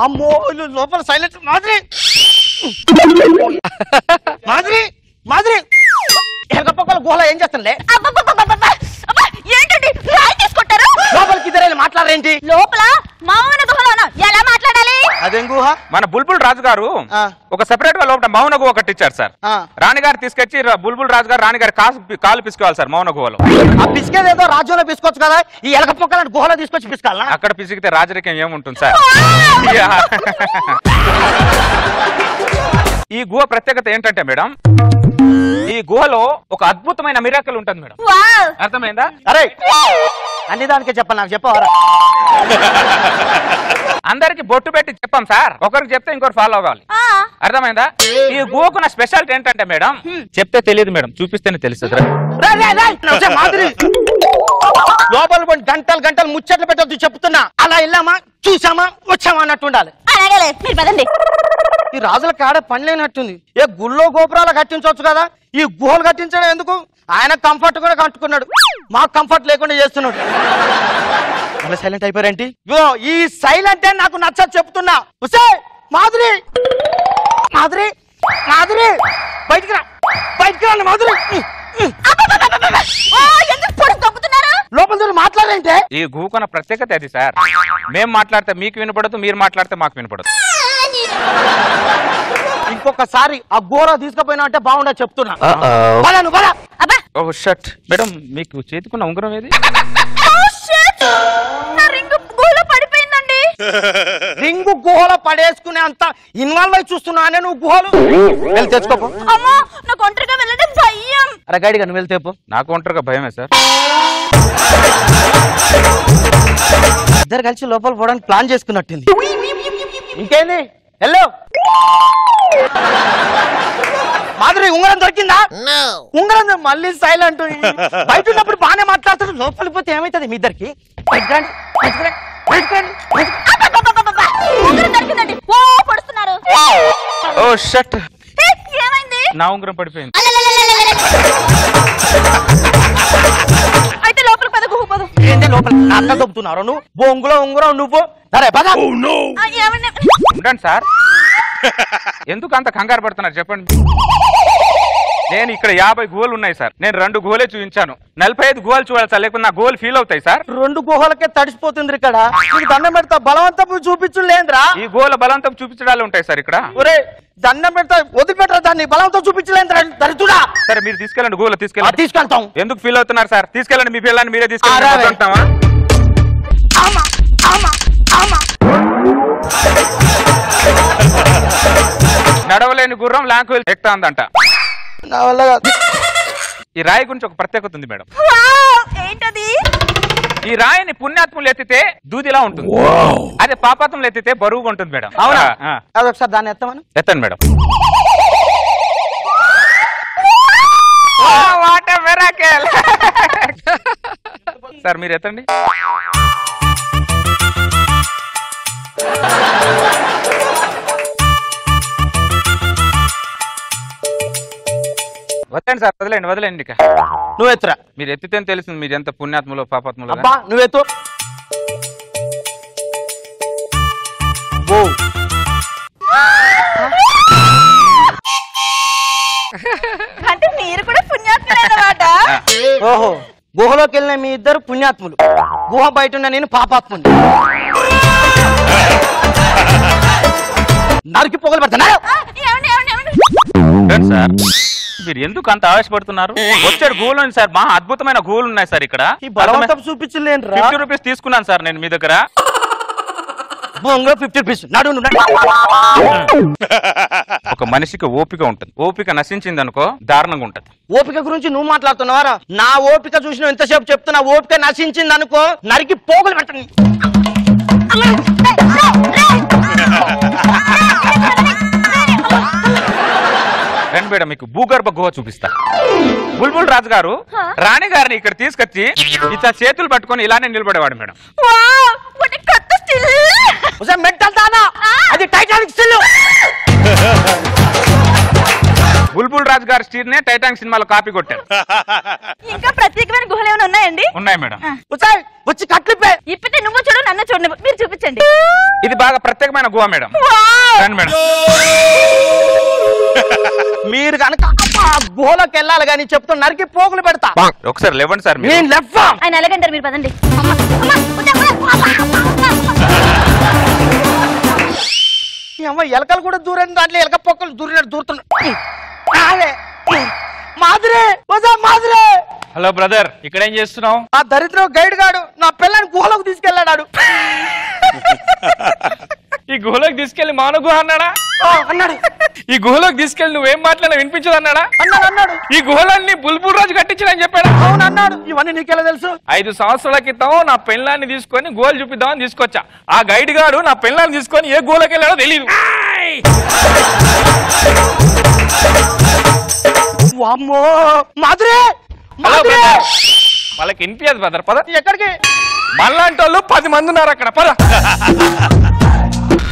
అమ్మో లోపల సైలెంట్. మాధురి మాధురి మాధురి ఎగపక్కల గుహలో ఏం చేస్తానులే? ఏంటండి రాయి తీసుకుంటారు? లోపలికి ఇద్దరు మాట్లాడరేంటి? లోపల మౌన గుహలోనా? ఎలా మాట్లాడాలి? అదేం గుహ? మన బుల్బుల్ రాజు గారు ఒక సెపరేట్ గా లోపల మౌన గుహ కట్టించారు సార్. రాణిగారు తీసుకొచ్చి బుల్బుల్ రాజు గారు రాణిగారి కాలు పిసుకోవాలి సార్ మౌన గుహలో. ఆ పిసికేది ఏదో రాజ్యంలో పిసుకోవచ్చు కదా, ఈ ఎలక పొక్కల గుహలో తీసుకొచ్చి పిసుకాలా? అక్కడ పిసికితే రాజరికం ఏముంటుంది సార్. ఈ గుహ ప్రత్యేకత ఏంటంటే మేడం, ఈ గుహలో ఒక అద్భుతమైన మిరాకిల్ ఉంటుంది మేడం. అర్థమైందా? అరే అన్ని దానికే చెప్పాలి, నాకు చెప్పవరా? అందరికి బొట్టు పెట్టి చెప్పాం సార్, ఒకరికి చెప్తే ఇంకొకరు ఫాలో అవ్వాలి. అర్థమైందా? ఈ గుహకున్న స్పెషాలిటీ ఏంటంటే మేడం, చెప్తే తెలియదు మేడం, చూపిస్తేనే తెలుస్తుంది. లోపల గంటలు ముచ్చట్లు పెట్టొద్దు చెప్తున్నా. అలా వెళ్ళామా చూసామా వచ్చామా అన్నట్టు ఉండాలి. అలాగే మీరు పదండి. ఈ రాజుల కాడ పని లేనట్టుంది. ఏ గుళ్ళో గోపురాలు కట్టించవచ్చు కదా, ఈ గుహలు కట్టించడం ఎందుకు? ఆయన కంఫర్ట్ కూడా కట్టుకున్నాడు, మాకు కంఫర్ట్ లేకుండా చేస్తున్నాడు. అలా సైలెంట్ అయిపోయారేంటి? ఈ సైలెంట్ నాకు నచ్చదు చెప్తున్నా. మాధురి మాధురి మాధురి బయటికి రా, బయటికి రా మాధురి. లోపల మాట్లాడంటే ఈ గూకొన ప్రత్యేకత అది సార్. మేము మాట్లాడితే మీకు వినపడదు, మీరు మాట్లాడితే మాకు వినపడదు. ఇంకొకసారి ఆ గోర తీసుకుపోయినా అంటే బాగుండదు చెప్తున్నా. ఓ షట్ మేడం, మీకు చేతికున్న ఉంగరం ఏది? రింగు గుహలో పడేసుకునే అంత ఇన్వాల్వ్ అయి చూస్తున్నానే నువ్వు గుహలు. వెళ్ళి తెచ్చుకోపో. నాకు ఒంటరిగా వెళ్ళడం భయం. అరే గైడ్గా నువ్వు వెళ్తేపో. నాకు ఒంటరిగా భయమే సార్. ఇద్దరు కలిసి లోపల పోవడానికి ప్లాన్ చేసుకున్నట్టుంది. ఇంకేంది హలో మాధురి, ఉంగరం దొరికిందా? ఉంగరం మళ్ళీ సైలెంట్. బయట ఉన్నప్పుడు బాగానే మాట్లాడుతారు, లోపలికి పోతే ఏమైతుంది మీ ఇద్దరికి? ఓ షట్, నా ఉంగరం పడిపోయింది. అయితే లోపలికి పద, గుహ పద. ఏంటి లోపల అట్లా దొబ్బుతున్నారు నువ్వు? బొంగులో ఉంగరం నువ్వు. సరే పద. ఉండండి సార్, ఎందుకు అంత కంగారు పడుతున్నారు చెప్పండి. నేను ఇక్కడ 50 గుహలు ఉన్నాయి సార్. నేను 2 గుహలే చూపించాను. 45 గుహలు చూడాలి సార్, లేకపోతే నా గుహలు ఫీల్ అవుతాయి సార్. 2 గుహలకే తడిసిపోతుంది ఇక్కడ. నీకు దండం పెడతా, బలవంతం చూపించలేదురా. ఈ గుహల బలవంతం చూపించడాలు ఉంటాయి సార్ ఇక్కడ. ఒరే దండం పెడతా, వదిలిపెట్టరా దాన్ని, బలవంతం చూపించలేదురా దరిద్రుడా. సరే మీరు తీసుకెళ్ళండి, గుహలో తీసుకెళ్ళండి. తీసుకెళ్తాం. ఎందుకు ఫీల్ అవుతున్నారు సార్? తీసుకెళ్ళండి, మీ పిల్లల్ని మీరే తీసుకెళ్ళండి. నడవలేని గుర్రం లాంకు ఎక్కుతా ఉందంట. ఈ రాయి గురించి ఒక ప్రత్యేకత ఉంది మేడం. ఏంటది? ఈ రాయిని పుణ్యాత్ములు ఎత్తితే దూదిలా ఉంటుంది, అదే పాపాత్ములు ఎత్తితే బరువుగా ఉంటుంది మేడం. అవునా? అదొకసారి దాన్ని ఎత్తమని. ఎత్తండి మేడం. సార్ మీరు ఎత్తండి. వద్దండి సార్, వదిలేండి వదిలేండి. ఇక నువ్వు ఎత్తురా. మీరు ఎత్తితే తెలిసింది మీరు ఎంత పుణ్యాత్ములో పాపాత్ములో. అబ్బా నువ్వు ఎత్తు. అంటే మీరు కూడా పుణ్యాత్ములే అన్నమాట. ఓహో, గుహలోకి వెళ్ళిన మీ ఇద్దరు పుణ్యాత్ములు, గుహ బయట ఉన్న నేను పాపాత్ముని. నరికి పొగలు పెడతాను సార్. మీరు ఎందుకు అంత ఆవేశపడుతున్నారు? వచ్చాడు గూలు ఉంది సార్, మహా అద్భుతమైన గూలు ఉన్నాయి సార్ ఇక్కడ. బలవంతం చూపించలేను. 50 రూపీస్ తీసుకున్నాను సార్ నేను మీ దగ్గర. 50 రూపీస్ నడు. ఒక మనిషికి ఓపిక ఉంటుంది, ఓపిక నశించింది అనుకో దారుణంగా ఉంటది. ఓపిక గురించి నువ్వు మాట్లాడుతున్నావారా? నా ఓపిక చూసిన ఎంతసేపు చెప్తున్నా, ఓపిక నశించింది అనుకో నరికి పోగులు పెట్టండి. రండి మేడం, మీకు భూగర్భ గుహ చూపిస్తా. బుల్బుల్ రాజు గారు రాణి గారిని ఇక్కడ తీసుకొచ్చి ఇట్లా చేతులు పట్టుకొని ఇలానే నిలబడేవాడు మేడం. అది టైటానిక్ స్టిల్. బుల్బుల్ రాజు గారి స్టీర్ నే టైటానిక్ సినిమాలో కాపీ కొట్టారు. ఇంకా ప్రత్యేకమైన గుహలు ఏమైనా ఉన్నాయండి? ఉన్నాయి మేడం. వచ్చి కట్లిపే ఇప్పితే నువ్వు చూడు, నన్ను చూడండి, మీరు చూపించండి. ఇది బాగా ప్రత్యేకమైన గుహ మేడం. రండి మేడం. మీరు కనుక గుహలోకి వెళ్ళాలి కానీ చెప్తున్నా నరికి పోగులు పెడతా. ఒకసారి లేవండి సార్. ఆయన ఎలాగంటారు మీరు? పదండి. ఎలకలు కూడా దూరం, దాంట్లో ఎలక పొక్కలు దూరినట్టు దూరుతున్నాయి. మాధురి, మాధురి. హలో బ్రదర్, ఇక్కడ ఏం చేస్తున్నావు? ఆ దరిద్రం గైడ్ గాడు నా పిల్లని గుహలోకి తీసుకెళ్ళాడు. ఈ గుహలోకి తీసుకెళ్లి మానవ గుహ అన్నాడా? అన్నాడు. ఈ గుహలోకి తీసుకెళ్లి నువ్వేం మాట్లాడినా వినిపించదు అన్నాడా? అన్నాడు. ఈ గుహలన్నీ బుల్బుల్ రాజు కట్టించని చెప్పాడు. అవును అన్నాడు. ఇవన్నీ నీకెలా తెలుసు? 5 సంవత్సరాల క్రితం నా పెళ్ళాన్ని తీసుకొని గోల్ చూపిద్దామని తీసుకొచ్చా. ఆ గైడ్ గాడు నా పెళ్ళాన్ని తీసుకొని ఏ గోలకి వెళ్ళాడో తెలియదు. మాధురి, వాళ్ళకి వినిపించదు బ్రదర్. పద. ఎక్కడికి? మళ్ళంటి వాళ్ళు 10 మంది ఉన్నారు అక్కడ. పద.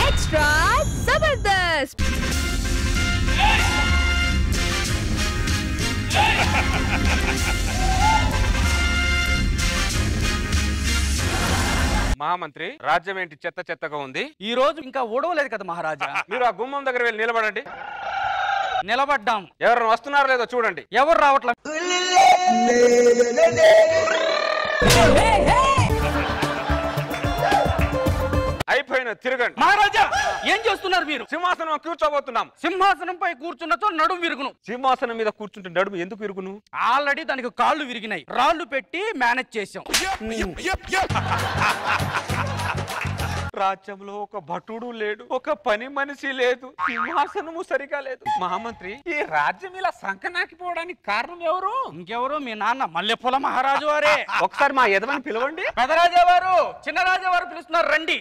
Extra Zabardast. మహామంత్రి రాజ్యం ఏంటి చెత్త చెత్తగా ఉంది? ఈ రోజు ఇంకా ఊడవలేదు కదా మహారాజా. మీరు ఆ గుమ్మం దగ్గర వెళ్ళి నిలబడండి. నిలబడ్డాం. ఎవరు వస్తున్నారో లేదో చూడండి. ఎవరు రావట్లేదు. అయిపోయిన తిరగండి. మహారాజా ఏం చేస్తున్నారు మీరు? సింహాసనం కూర్చోబోతున్నాం. సింహాసనంపై కూర్చున్నతో నడుము విరుగును. సింహాసనం మీద కూర్చుంటే నడుము ఎందుకు విరుగును? ఆల్రెడీ దానికి కాళ్ళు విరిగినాయి. రాళ్ళు పెట్టి మేనేజ్ చేసాం. రాజ్యంలో ఒక భటుడు లేడు, ఒక పని మనిషి లేదు, సింహాసనము సరిగా లేదు. మహామంత్రి ఈ రాజ్యం ఇలా సంకనాకిపోవడానికి కారణం ఎవరు? ఇంకెవరు? మీ నాన్న మల్లెపూల మహారాజు వారే. ఒకసారి మా యజమాని పిలవండి. పెదరాజా వారు చిన్న రాజా వారు పిలుస్తున్నారు, రండి.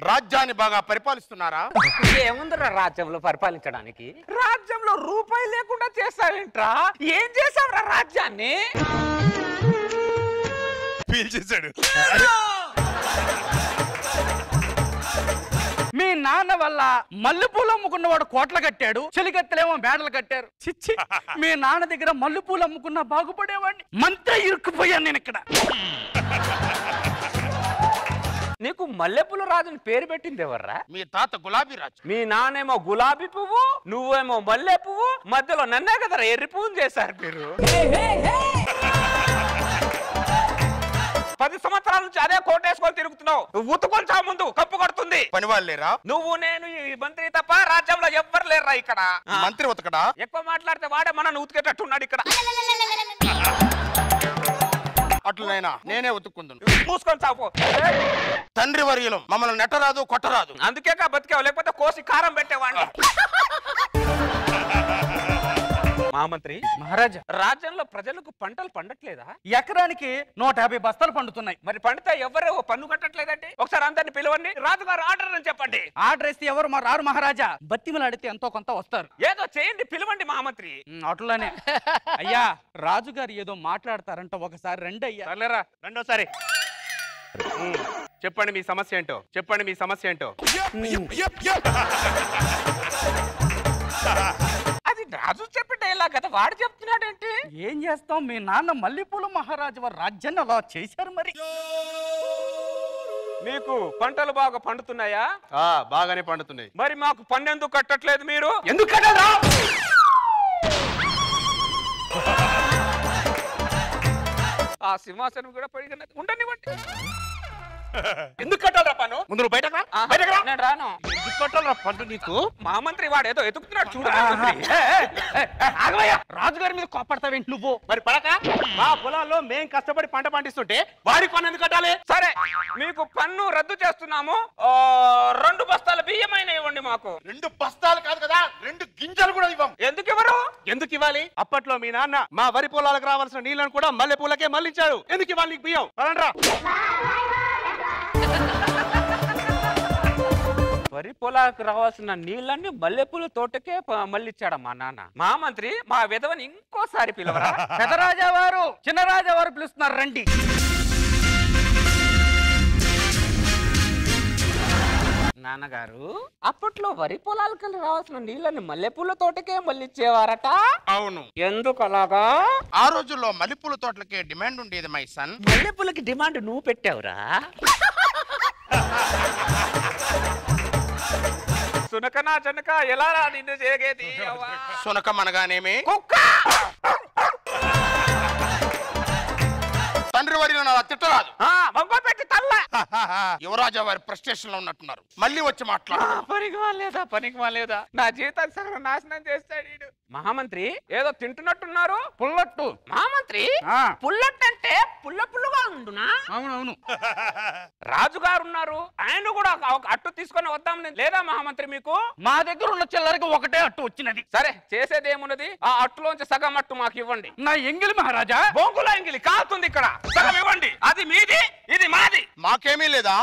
రాజ్యాన్ని బాగా పరిపాలిస్తున్నారా? ఏముందిరా రాజ్యంలో పరిపాలించడానికి? రాజ్యంలో రూపాయి లేకుండా చేస్తావేంట్రా? ఏం చేసావురా రాజ్యాన్ని? ఫీల్ చేశాడు. మీ నాన్న వల్ల మల్లెపూలు అమ్ముకున్నవాడు కోట్లు కట్టాడు, చెలికత్తలేమో మేడలు కట్టారు. చిచ్చి, మీ నాన్న దగ్గర మల్లెపూలు అమ్ముకున్నా బాగుపడేవాడిని. మంత్రి ఇరుక్కుపోయాను నేను ఇక్కడ. నీకు మల్లెపూల రాజుని పేరు పెట్టింది ఎవర్రా? మీ తాత గులాబీ రాజు. మీ నానేమో గులాబీ పువ్వు, నువ్వేమో మల్లె పువ్వు, మధ్యలో నన్నే కదరా ఎర్రి పువ్వుని చేశారు మీరు. 10 సంవత్సరాల నుంచి అదే కోటేసుకొని తిరుగుతున్నావు. నువ్వు ఉతుకొని చా ముందు కప్పు కొడుతుంది. పని వాళ్ళు లేరా? నువ్వు నేను ఈ మంత్రి తప్ప రాజ్యంలో ఎవ్వరు లేరా ఇక్కడ. మంత్రి ఉతకడా? ఎక్కువ మాట్లాడితే వాడే మనల్ని ఉతికేటట్టున్నాడు ఇక్కడ. అట్లనైనా నేనే ఉతుక్కుందును. మూసుకొని చాపు. తండ్రి వర్యులం, మమ్మల్ని నెట్టరాదు కొట్టరాదు. అందుకే బతికావు, లేకపోతే కోసి కారం పెట్టేవాడిని. మహామంత్రి మహారాజా, రాజ్యంలో ప్రజలకు పంటలు పండట్లేదా? ఎకరానికి 150 బస్తాలు పండుతున్నాయి. మరి పండితే ఎవరు పన్ను కట్టట్లేదండి? ఒకసారి అందరిని పిలవండి, రాజుగారు ఆర్డర్ అని చెప్పండి. ఆర్డర్ ఇస్తే ఎవరు మా రారు మహారాజా. బతిమలాడితే ఎంతో కొంత వస్తారు. ఏదో చేయండి, పిలవండి మహామంత్రి. అట్లనే. అయ్యా, రాజుగారు ఏదో మాట్లాడతారంట, ఒకసారి రండి అయ్యా. సర్లేరా, రెండోసారి చెప్పండి మీ సమస్య ఏంటో. చెప్పండి మీ సమస్య ఏంటో. అది రాజు చెప్పే డైలాగ్ కదా, వాడు చెప్తున్నాడేంటి? ఏం చేస్తాం, మీ నాన్న మల్లెపూల మహారాజు వారు రాజ్యాన్ని అలా చేశారు. మరి మీకు పంటలు బాగా పండుతున్నాయా? బాగానే పండుతున్నాయి. మరి మాకు పన్ను ఎందుకు కట్టట్లేదు మీరు? ఎందుకు కట్టరా? ఆ సింహాసనం కూడా పడిగినది, ఉండనివ్వండి. ఎందుకు కట్టాలరా పన్ను? ముందు నువ్వు బయటకు రా. నేను రాను. ఎందుకు కట్టాలరా పన్ను నీకు? మహామంత్రి వాడు ఏదో ఎతుకుతున్నాడు చూడండి. రాజుగారి మీద కోపడతావేంటి నువ్వు? మరి పడక మా పొలాల్లో మేం కష్టపడి పంట పండిస్తుంటే వాడికి పన్ను ఎందుకు కట్టాలి? సరే, మీకు పన్ను రద్దు చేస్తున్నాము. 2 బస్తాల బియ్యమైన ఇవ్వండి మాకు. 2 బస్తాలు కాదు కదా, 2 గింజలు కూడా ఇవ్వం. ఎందుకు ఇవ్వరు? ఎందుకు ఇవ్వాలి? అప్పట్లో మీ నాన్న మా వరి పొలాలకు రావాల్సిన నీళ్లను కూడా మల్లె పూలకే మళ్ళించాడు. ఎందుకు ఇవ్వాలి నీకు బియ్యం? రా. వరి పొలాలకు రావాల్సిన నీళ్ళన్ని మల్లెపూల తోటకే మళ్ళిచ్చాడా మా నాన్న. మహామంత్రి, మా విధవని ఇంకోసారి పిలవరా? పెదరాజా వారు చిన్న రాజా వారు పిలుస్తున్నారు, రండి. నాన్నగారు, అప్పట్లో వరి పొలాలకు రావాల్సిన నీళ్ళని మల్లెపూల తోటకే మళ్ళిచ్చేవారట. అవును. ఎందుకు అలాగా? ఆ రోజుల్లో మల్లెపూల తోటలకే డిమాండ్ ఉండేది మై సన్. మల్లెపూలకి డిమాండ్ నువ్వు పెట్టావురా? సునకనా జనక ఎలా నిన్ను చేగేది? సునకం అనగానేమి? కుక్క. తండ్రి వారి తిట్టరాదు. పెట్టి తల్ల. యువరాజా వారి ప్రెస్టేషన్ లో ఉన్నట్టున్నారు, మళ్ళీ వచ్చి మాట్లాడు. పనికి మాలేదా నా జీవితాన్ని సగం నాశనం చేస్తాడు వీడు. మహామంత్రి, ఏదో తింటున్నట్టున్నారు. పుల్లట్టు. మహామంత్రి, పుల్లట్టు అంటే పుల్ల పుల్లగా ఉండునా? అవునవును. రాజుగారు ఉన్నారు, ఆయన కూడా ఒక అట్టు తీసుకొని వద్దాం లేదా మహామంత్రి? మీకు మా దగ్గర ఉన్న చిల్లరికి ఒకటే అట్టు వచ్చినది. సరే, చేసేది ఏమున్నది? ఆ అట్టులోంచి సగం అట్టు మాకు ఇవ్వండి. నా ఎంగిలి మహారాజా. బొంగుల ఎంగిలి కాలుతుంది ఇక్కడ, సగం ఇవ్వండి. అది మీది, ఇది మాది. మాకేమీ లేదా?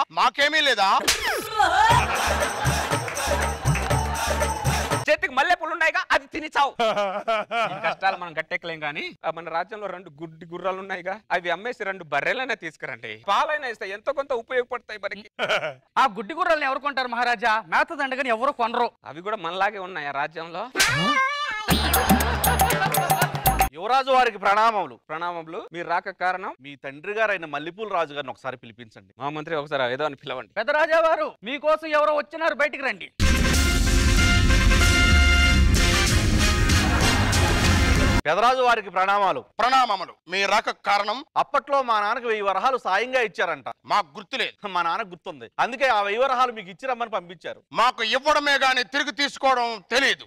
చేతికి మల్లెపూలు ఉన్నాయిగా, అది తిని చావు. కష్టాలు మనం గట్టెక్కలేం గానీ, మన రాజ్యంలో 2 గుడ్డి గుర్రాలు ఉన్నాయిగా, అవి అమ్మేసి 2 బర్రెలైనా తీసుకురండి. పాలైనా ఇస్తే ఎంతో కొంత ఉపయోగపడతాయి మనకి. ఆ గుడ్డి గుర్రాలను ఎవరు కొంటారు మహారాజా? మేత దండగాని ఎవరు కొనరు. అవి కూడా మనలాగే ఉన్నాయా రాజ్యంలో? యువరాజు వారికి ప్రణామములు. ప్రణామములు. మీరు రాక కారణం? మీ తండ్రి గారైన మల్లెపూల రాజు గారిని ఒకసారి పిలిపించండి. మా మంత్రి ఒకసారి ఏదో అని పిలవండి. పెద్దరాజా వారు మీకోసం ఎవరో వచ్చినారు, బయటికి రండి. పెదరాజు వారికి ప్రణామాలు. ప్రణామములు. మీ రాక కారణం? అప్పట్లో మా నాన్నకు 1000 వరహాలు సాయంగా ఇచ్చారంట. మాకు గుర్తులేదు. మా నాన్న గుర్తుంది, అందుకే ఆ 1000 వరహాలు మీకు ఇచ్చిరమ్మని పంపించారు. మాకు ఇవ్వడమే గాని తిరిగి తీసుకోవడం తెలియదు.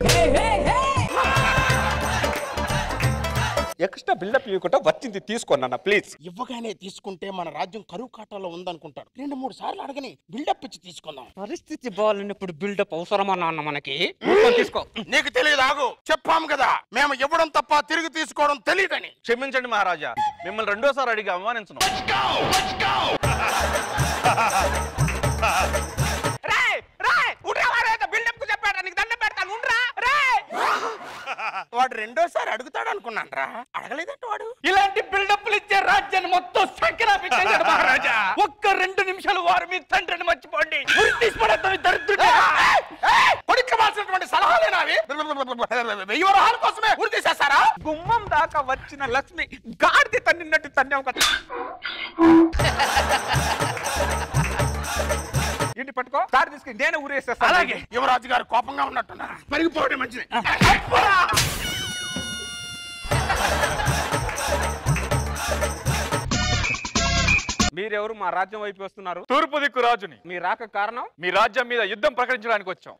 ఎక్స్ట్రా బిల్డప్ ఇవ్వకుండా వచ్చింది తీసుకోండి ప్లీజ్. ఇవ్వగానే తీసుకుంటే మన రాజ్యం కరువు కాటాలో ఉందనుకుంటారు. 2-3 సార్లు అడగని బిల్డప్ ఇచ్చి తీసుకుందాం. పరిస్థితి బాగాలేనప్పుడు బిల్డప్ అవసరమా నాన్న మనకి? తీసుకో. నీకు తెలియదు, ఆగు. చెప్పాము కదా మేము ఇవ్వడం తప్ప తిరిగి తీసుకోవడం తెలియదని. క్షమించండి మహారాజా, మిమ్మల్ని రెండోసారి అడిగి అవమానించను. వాడు రెండోసారి అడుగుతాడు అనుకున్నాను రా, అడగలేదంట వాడు. ఇలాంటి బిల్డప్లు ఇచ్చే రాజ్యాన్ని మొత్తం సంక్రాపించాడు మహారాజా. ఒక్క 2 నిమిషాలు వారు మీ తండ్రిని మర్చిపోండి. పడిక్కవలసినటువంటి సలహాలేనా అవి? 1000 వరహాల కోసమే ఉరి తీసేస్తారా? గుమ్మం దాకా వచ్చిన లక్ష్మి గాడిది తన్నినట్టు తన్నావు కదా. ఇంటి పట్టుకో, కారు తీసుకుని నేను ఊరేసేస్తాను. అలాగే. యువరాజు గారు కోపంగా ఉన్నట్టున్నారు, పరిగిపోవడం మంచిది. మీరెవరు మా రాజ్యం వైపు వస్తున్నారు? తూర్పు దిక్కు రాజుని. మీ రాక కారణం? మీ రాజ్యం మీద యుద్ధం ప్రకటించడానికి వచ్చాం.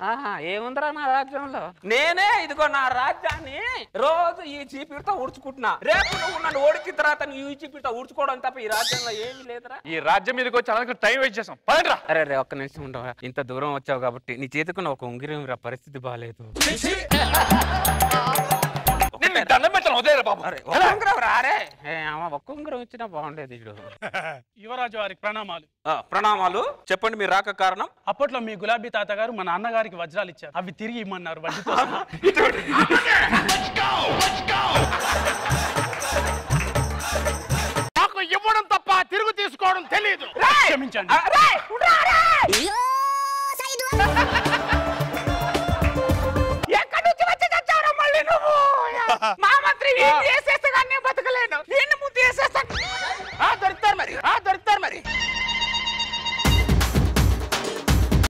ఏముందిరా నా రాజ్యంలో? నేనే ఇదిగో నా రాజ్యాన్ని రోజు ఈ చీపిరితో ఊడ్చుకుంటున్నా. రేపు నువ్వు నన్ను ఓడిచిన తర్వాత ఈ చీపిరితో ఊడ్చుకోవడం తప్ప ఈ రాజ్యంలో ఏమీ లేదురా. ఈ రాజ్యం మీదకి వచ్చి అలాగే టైం వేస్ట్ చేసాం. పదండ్రా. అరే ఒక్క నిమిషం ఉండవా? ఇంత దూరం వచ్చావు కాబట్టి నీ చేతికున్న ఒక ఉంగిరం రా, పరిస్థితి బాగాలేదు. దండం పెట్టాను, వదిలేరా బాబు. ఒక్క ఉంగరం ఇచ్చినా బాగుండేది. యువరాజు వారికి ప్రణామాలు. ప్రణామాలు. చెప్పండి మీ రాక కారణం? అప్పట్లో మీ గులాబీ తాతగారు మా నాన్నగారికి వజ్రాలు ఇచ్చారు, అవి తిరిగి ఇమ్మన్నారు వడ్డీతో. నాకు ఇవ్వడం తప్ప తిరిగి తీసుకోవడం తెలియదు. క్షమించండి. ఎక్కడి నుంచి వచ్చి చచ్చావురా మళ్ళీ నువ్వు? మా మంత్రి చేసేస్తే కానీ బతకలేను.